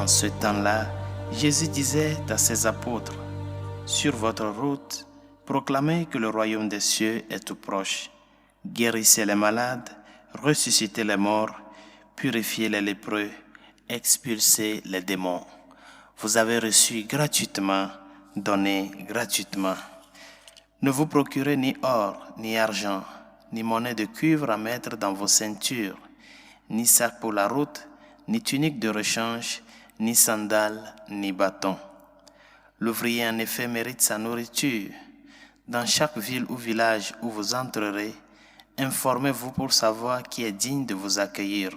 ce temps-là, Jésus disait à ses apôtres, « Sur votre route, proclamez que le royaume des cieux est tout proche. Guérissez les malades, ressuscitez les morts, purifiez les lépreux, expulsez les démons. Vous avez reçu gratuitement, donnez gratuitement. Ne vous procurez ni or, ni argent, ni monnaie de cuivre à mettre dans vos ceintures, ni sac pour la route, ni tunique de rechange, ni sandales, ni bâton. L'ouvrier en effet mérite sa nourriture. Dans chaque ville ou village où vous entrerez, informez-vous pour savoir qui est digne de vous accueillir.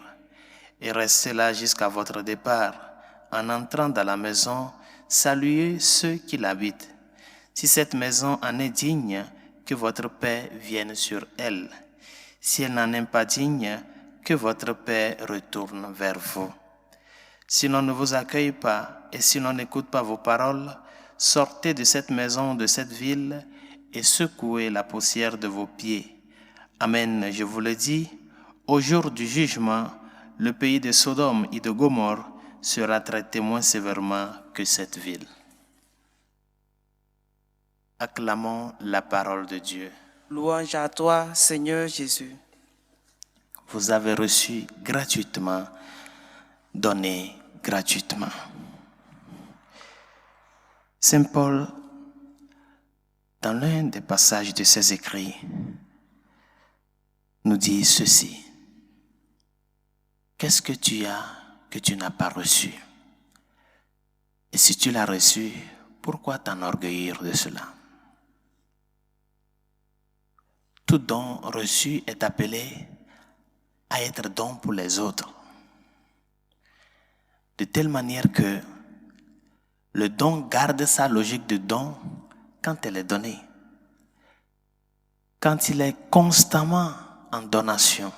Et restez là jusqu'à votre départ. En entrant dans la maison, saluez ceux qui l'habitent. Si cette maison en est digne, que votre paix vienne sur elle. Si elle n'en est pas digne, que votre paix retourne vers vous. Si l'on ne vous accueille pas et si l'on n'écoute pas vos paroles, sortez de cette maison, de cette ville et secouez la poussière de vos pieds. Amen, je vous le dis, au jour du jugement, le pays de Sodome et de Gomorrhe sera traité moins sévèrement que cette ville. Acclamons la parole de Dieu. Louange à toi, Seigneur Jésus. Vous avez reçu gratuitement, donné gratuitement. Saint Paul, dans l'un des passages de ses écrits, nous dit ceci. Qu'est-ce que tu as que tu n'as pas reçu? Et si tu l'as reçu, pourquoi t'enorgueillir de cela? Tout don reçu est appelé à être don pour les autres. De telle manière que le don garde sa logique de don quand elle est donnée. Quand il est constamment en donation.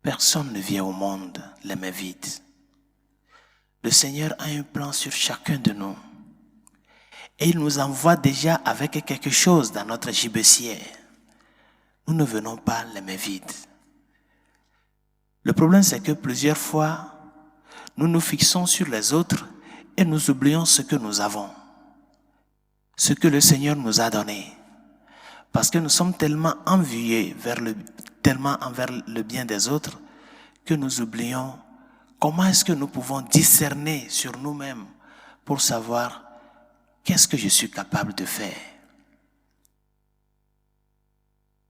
Personne ne vient au monde les mains vides. Le Seigneur a un plan sur chacun de nous. Et il nous envoie déjà avec quelque chose dans notre gibecière. Nous ne venons pas les mains vides. Le problème, c'est que plusieurs fois, nous nous fixons sur les autres et nous oublions ce que nous avons. Ce que le Seigneur nous a donné. Parce que nous sommes tellement envieux tellement envers le bien des autres que nous oublions comment est-ce que nous pouvons discerner sur nous-mêmes pour savoir qu'est-ce que je suis capable de faire.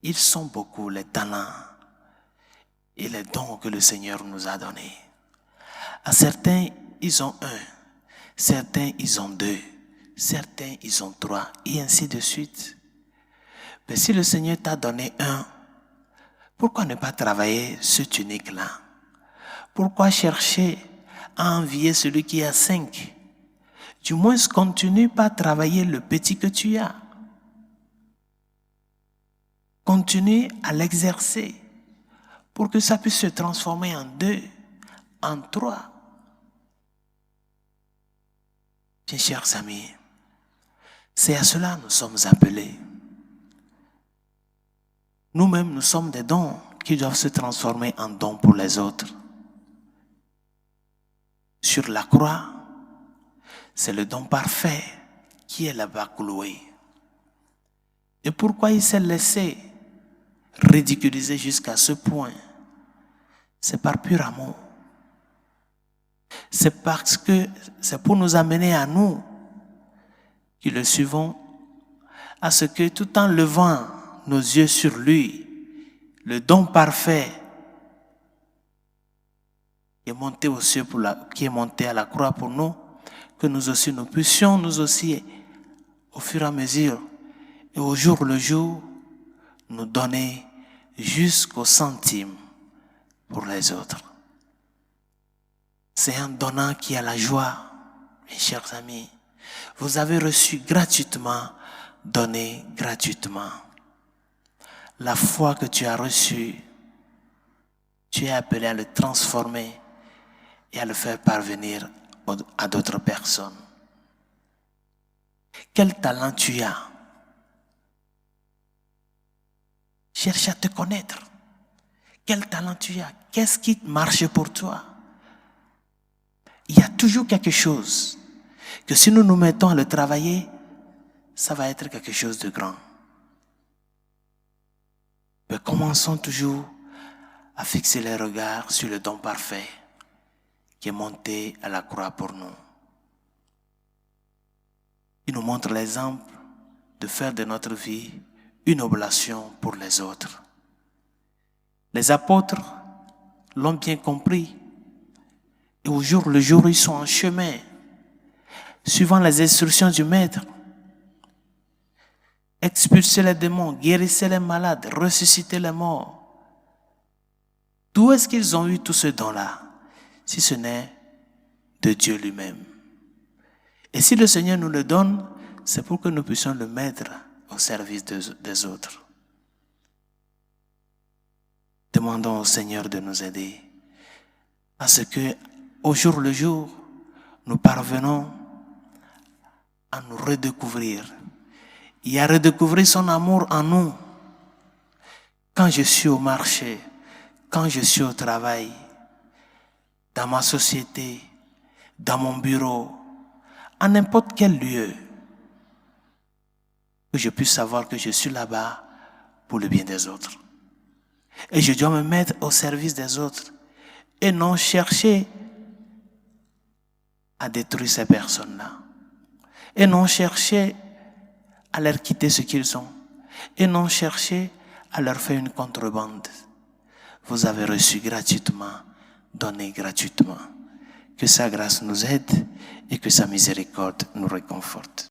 Ils sont beaucoup les talents et les dons que le Seigneur nous a donnés. À certains, ils ont un. Certains, ils ont deux. Certains, ils ont trois. Et ainsi de suite. Mais si le Seigneur t'a donné un, pourquoi ne pas travailler ce tunique-là? Pourquoi chercher à envier celui qui a 5? Du moins, continue par travailler le petit que tu as. Continue à l'exercer pour que ça puisse se transformer en 2, en 3. Bien, chers amis, c'est à cela que nous sommes appelés. Nous-mêmes, nous sommes des dons qui doivent se transformer en dons pour les autres. Sur la croix, c'est le don parfait qui est là-bas cloué. Et pourquoi il s'est laissé ridiculiser jusqu'à ce point? C'est par pur amour. C'est parce que c'est pour nous amener à nous qui le suivons, à ce que tout en levant nos yeux sur lui, le don parfait qui est monté aux cieux qui est monté à la croix pour nous, que nous aussi nous puissions nous aussi au fur et à mesure et au jour le jour nous donner jusqu'au centime pour les autres. C'est un donnant qui a la joie, mes chers amis. Vous avez reçu gratuitement, donné gratuitement. La foi que tu as reçue, tu es appelé à le transformer et à le faire parvenir à d'autres personnes. Quel talent tu as? Cherche à te connaître. Quel talent tu as? Qu'est-ce qui marche pour toi? il y a toujours quelque chose que si nous nous mettons à le travailler, ça va être quelque chose de grand. Mais commençons toujours à fixer les regards sur le don parfait qui est monté à la croix pour nous. Il nous montre l'exemple de faire de notre vie une oblation pour les autres. Les apôtres l'ont bien compris. Et au jour le jour, ils sont en chemin, suivant les instructions du Maître. Expulser les démons, guérissez les malades, ressusciter les morts. D'où est-ce qu'ils ont eu tout ce don-là, si ce n'est de Dieu lui-même? Et si le Seigneur nous le donne, c'est pour que nous puissions le mettre au service des autres. Demandons au Seigneur de nous aider à ce que, au jour le jour, nous parvenons à nous redécouvrir et à redécouvrir son amour en nous. Quand je suis au marché, quand je suis au travail, dans ma société, dans mon bureau, à n'importe quel lieu, que je puisse savoir que je suis là-bas pour le bien des autres. Et je dois me mettre au service des autres et non chercher à détruire ces personnes-là. Et non chercher à leur quitter ce qu'ils ont. Et non chercher à leur faire une contrebande. Vous avez reçu gratuitement, donné gratuitement. Que sa grâce nous aide et que sa miséricorde nous réconforte.